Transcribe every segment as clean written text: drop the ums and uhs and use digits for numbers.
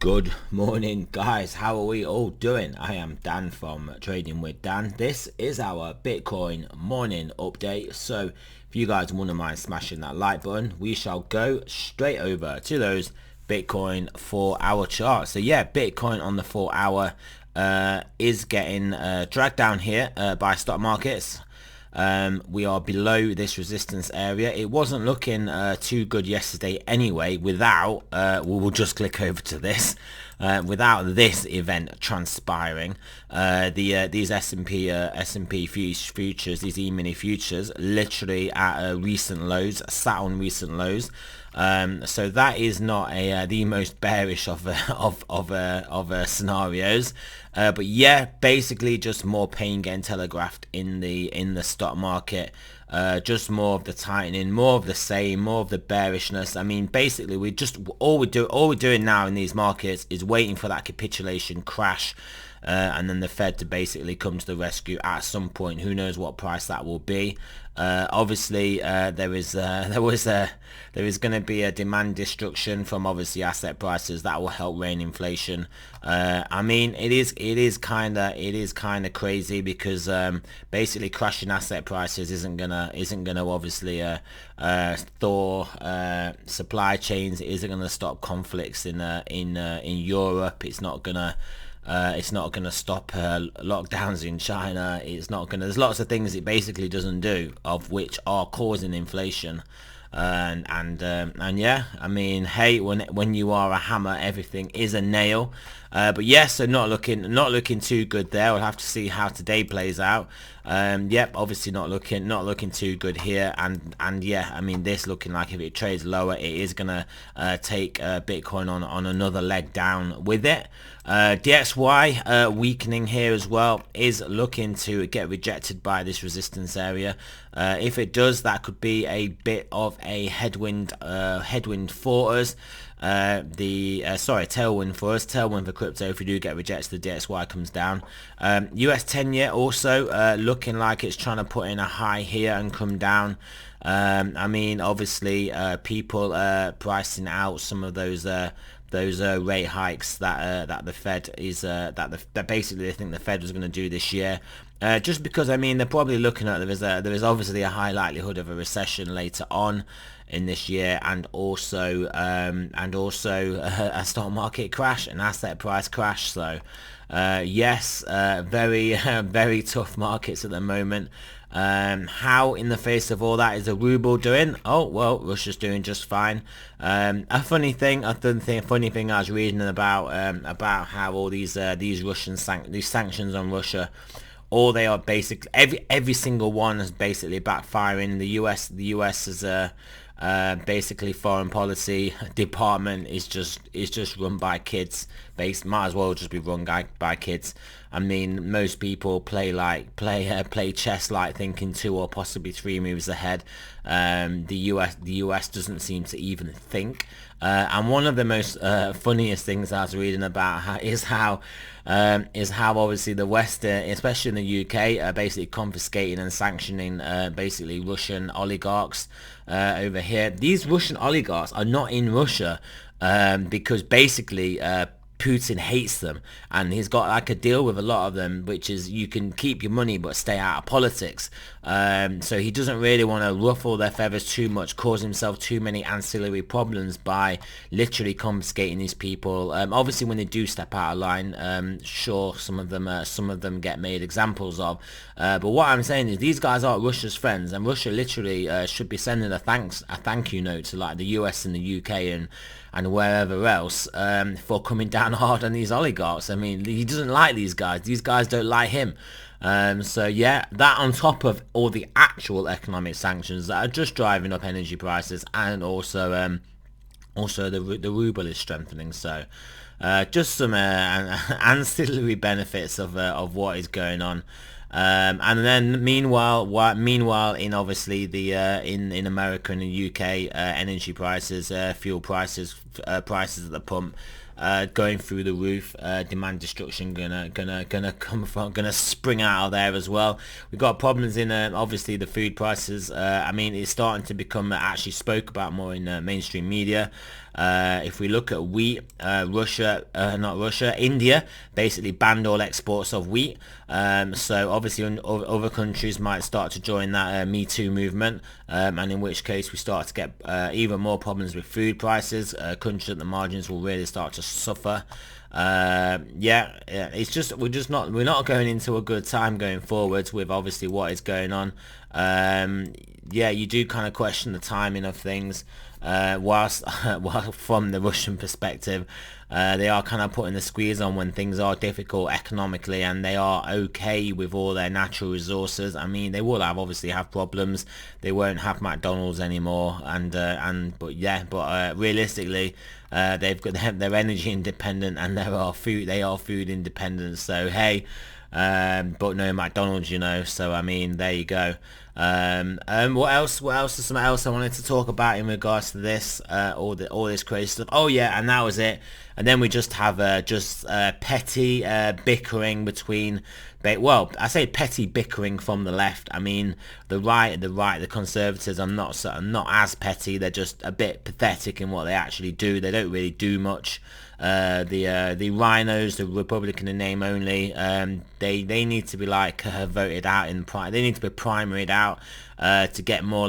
Good morning, guys. How are we all doing? I am Dan from Trading with Dan. This is our Bitcoin morning update. So if you guys wouldn't mind smashing that like button, we shall go straight over to those Bitcoin 4-hour charts. So yeah, Bitcoin on the 4-hour is getting dragged down here by stock markets. We are below this resistance area. It wasn't looking too good yesterday anyway without we'll just click over to this without this event transpiring. These S&P futures, these E-mini futures, literally at recent lows, sat on recent lows. So that is not the most bearish of scenarios, but yeah, basically just more pain getting telegraphed in the stock market. Just more of the tightening, more of the same, more of the bearishness. I mean, basically, all we're doing now in these markets is waiting for that capitulation crash. And then the Fed to basically come to the rescue at some point. Who knows what price that will be? Obviously, there is going to be a demand destruction from obviously asset prices that will help rein inflation. I mean, it is kind of crazy because basically crashing asset prices isn't gonna obviously thaw supply chains. It isn't gonna stop conflicts in Europe. It's not gonna stop lockdowns in China. There's lots of things it basically doesn't do, of which are causing inflation. And yeah, I mean, hey, when you are a hammer, everything is a nail. But yes, so not looking too good there. We'll have to see how today plays out. Yep, obviously not looking too good here. And yeah, I mean, this looking like if it trades lower, it is gonna take Bitcoin on another leg down with it. DXY weakening here as well, is looking to get rejected by this resistance area. If it does, that could be a bit of a headwind for us. Tailwind for us, tailwind for crypto. If we do get rejected, the DXY comes down. US 10-year also looking like it's trying to put in a high here and come down. I mean, obviously people pricing out some of those rate hikes that the Fed is that basically they think the Fed was going to do this year. Just because, I mean, they're probably looking at there is obviously a high likelihood of a recession later on in this year, and also a stock market crash, an asset price crash. So yes, very very tough markets at the moment. How in the face of all that is the ruble doing? Oh well, Russia's doing just fine. A funny thing I was reading about how all these Russian sanctions on Russia, all they are basically every single one is basically backfiring. The US is basically foreign policy department is just run by kids. Might as well just be run by kids. I mean, most people play chess, like thinking 2 or possibly 3 moves ahead. The US doesn't seem to even think. And one of the most funniest things I was reading about is how obviously the West, especially in the UK, are basically confiscating and sanctioning basically Russian oligarchs over here. These Russian oligarchs are not in Russia because basically Putin hates them, and he's got like a deal with a lot of them, which is you can keep your money but stay out of politics. So he doesn't really want to ruffle their feathers too much, cause himself too many ancillary problems by literally confiscating these people. Obviously when they do step out of line, sure, some of them get made examples of, but what I'm saying is these guys aren't Russia's friends, and Russia literally should be sending a thank you note to like the US and the UK and wherever else for coming down hard on these oligarchs. I mean, he doesn't like these guys. These guys don't like him. So yeah, that on top of all the actual economic sanctions that are just driving up energy prices, and also the ruble is strengthening. So just some ancillary benefits of what is going on. And then meanwhile in obviously the in America and the UK, energy prices, fuel prices prices at the pump going through the roof. Demand destruction gonna spring out of there as well. We've got problems in obviously the food prices. I mean, it's starting to become actually spoke about more in mainstream media. If we look at wheat, India basically banned all exports of wheat. So obviously other countries might start to join that Me Too movement, and in which case we start to get even more problems with food prices. Countries at the margins will really start to suffer. Yeah, it's just we're not going into a good time going forwards with obviously what is going on. Yeah, you do kind of question the timing of things. Whilst from the Russian perspective, they are kind of putting the squeeze on when things are difficult economically, and they are okay with all their natural resources. I mean, they will obviously have problems. They won't have McDonald's anymore, but realistically, they're energy independent, and they are food independent. So hey, but no McDonald's, you know. So I mean, there you go. What else is something else I wanted to talk about in regards to this, all this crazy stuff. Oh yeah, and that was it. And then we just have petty bickering between, well, I say petty bickering from the left. I mean, the conservatives are not as petty. They're just a bit pathetic in what they actually do. They don't really do much. The rhinos, the Republican in name only, they need to be like voted out they need to be primaried out to get more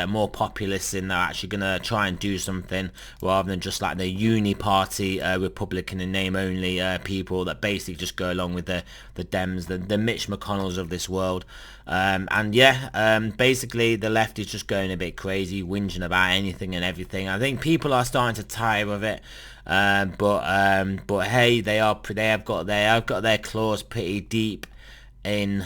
more populists in. They're actually gonna try and do something rather than just like the uni party Republican in name only people that basically just go along with the Dems, the Mitch McConnells of this world. And yeah, basically the left is just going a bit crazy, whinging about anything and everything. I think people are starting to tire of it. But hey, they have got their claws pretty deep in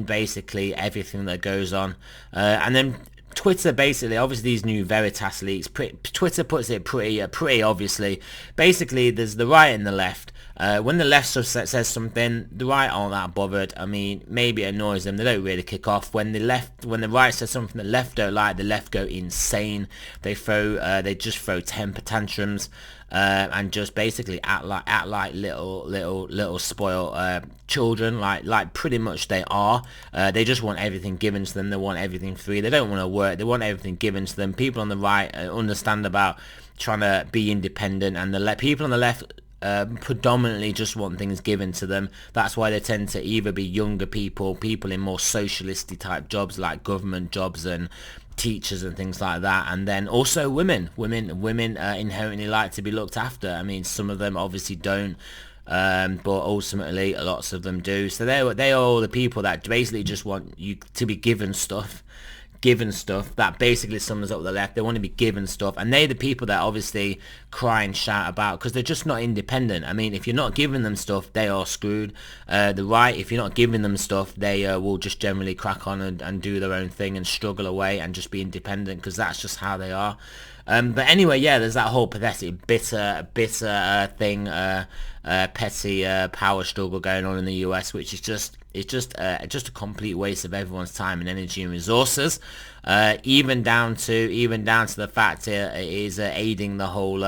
basically everything that goes on, and then Twitter basically, obviously these new Veritas leaks, Twitter puts it pretty obviously. Basically, there's the right and the left. When the left says something, the right aren't that bothered. I mean, maybe it annoys them. They don't really kick off. When the right says something the left don't like, the left go insane. They just throw temper tantrums. And just basically act like little spoiled children, like pretty much they are. They just want everything given to them. They want everything free. They don't want to work. They want everything given to them. People on the right understand about trying to be independent, and people on the left predominantly just want things given to them. That's why they tend to either be younger people in more socialisty type jobs like government jobs and teachers and things like that, and then also women inherently like to be looked after. I mean, some of them obviously don't, but ultimately lots of them do. So they are all the people that basically just want you to be given stuff. That basically sums up the left. They want to be given stuff, and they're the people that obviously cry and shout about because they're just not independent. I mean, if you're not giving them stuff, they are screwed. The right, if you're not giving them stuff, they will just generally crack on and do their own thing and struggle away and just be independent because that's just how they are. But anyway, yeah, there's that whole pathetic, bitter thing, petty power struggle going on in the US, which is just a complete waste of everyone's time and energy and resources. Even down to the fact it is aiding the whole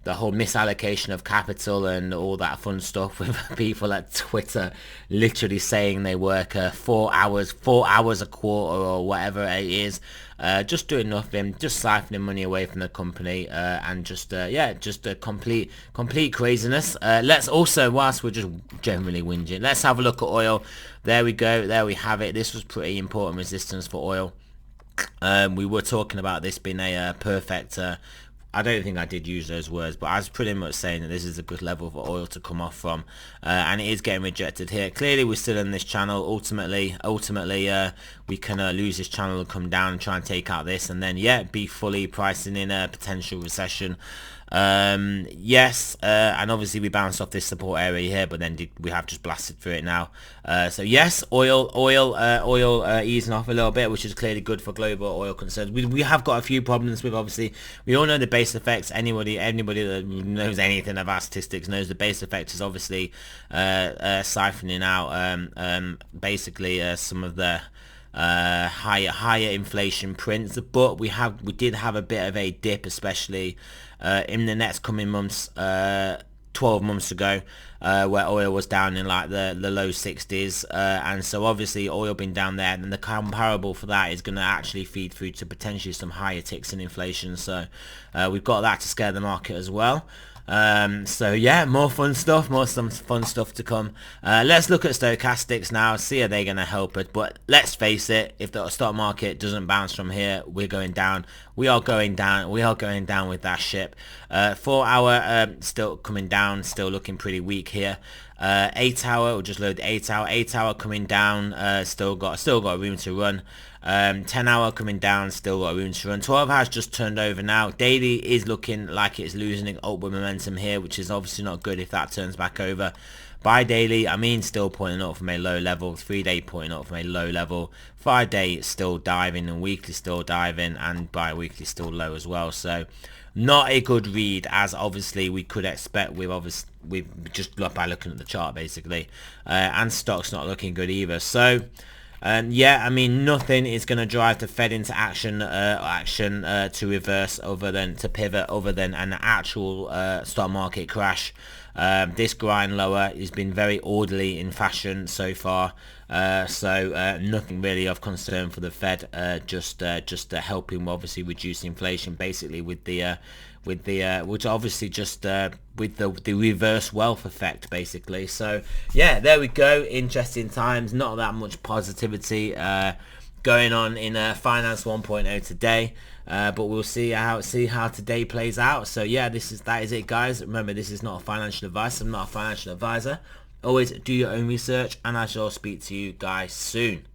misallocation of capital and all that fun stuff with people at Twitter literally saying they work 4 hours a quarter or whatever it is, just doing nothing, just siphoning money away from the company, and just a complete craziness. Let's also, whilst we're just generally whinging, let's have a look at oil. There we go, there we have it. This was pretty important resistance for oil. We were talking about this being a perfect I don't think I did use those words, but I was pretty much saying that this is a good level for oil to come off from, and it is getting rejected here. Clearly we're still in this channel. Ultimately we can lose this channel and come down and try and take out this, and then be fully pricing in a potential recession. Yes, and obviously we bounced off this support area here, but then we have just blasted through it now. So yes, oil easing off a little bit, which is clearly good for global oil concerns. We have got a few problems with, obviously, we all know the base effects. Anybody that knows anything about statistics knows the base effect is obviously siphoning out basically some of the higher inflation prints, but we did have a bit of a dip, especially in the next coming months. 12 months ago, where oil was down in like the low 60s, and so obviously oil been down there, and the comparable for that is going to actually feed through to potentially some higher ticks in inflation. So we've got that to scare the market as well. So yeah, more fun stuff to come. Let's look at stochastics now, see are they going to help it. But let's face it, if the stock market doesn't bounce from here, we're going down. We are going down with that ship. 4 hour still coming down, still looking pretty weak here. 8 hour, we'll just load the 8 hour. 8 hour coming down, still got room to run. 10 hour coming down, still got room to run. 12 hours just turned over now. Daily is looking like it's losing upward momentum here, which is obviously not good if that turns back over. By daily, I mean still pointing up from a low level. 3-day pointing up from a low level. 5-day still diving, and weekly still diving, and bi-weekly still low as well. So not a good read, as obviously we could expect with just by looking at the chart basically, and stocks not looking good either. So yeah, I mean nothing is going to drive the Fed into action to reverse other than to pivot, other than an actual stock market crash. This grind lower has been very orderly in fashion so far, so nothing really of concern for the Fed. Just helping obviously reduce inflation, basically with the which obviously just with the reverse wealth effect basically. So yeah, there we go. Interesting times. Not that much positivity going on in Finance 1.0 today, but we'll see how today plays out. So yeah, that is it, guys. Remember, this is not a financial advice. I'm not a financial advisor. Always do your own research, and I shall speak to you guys soon.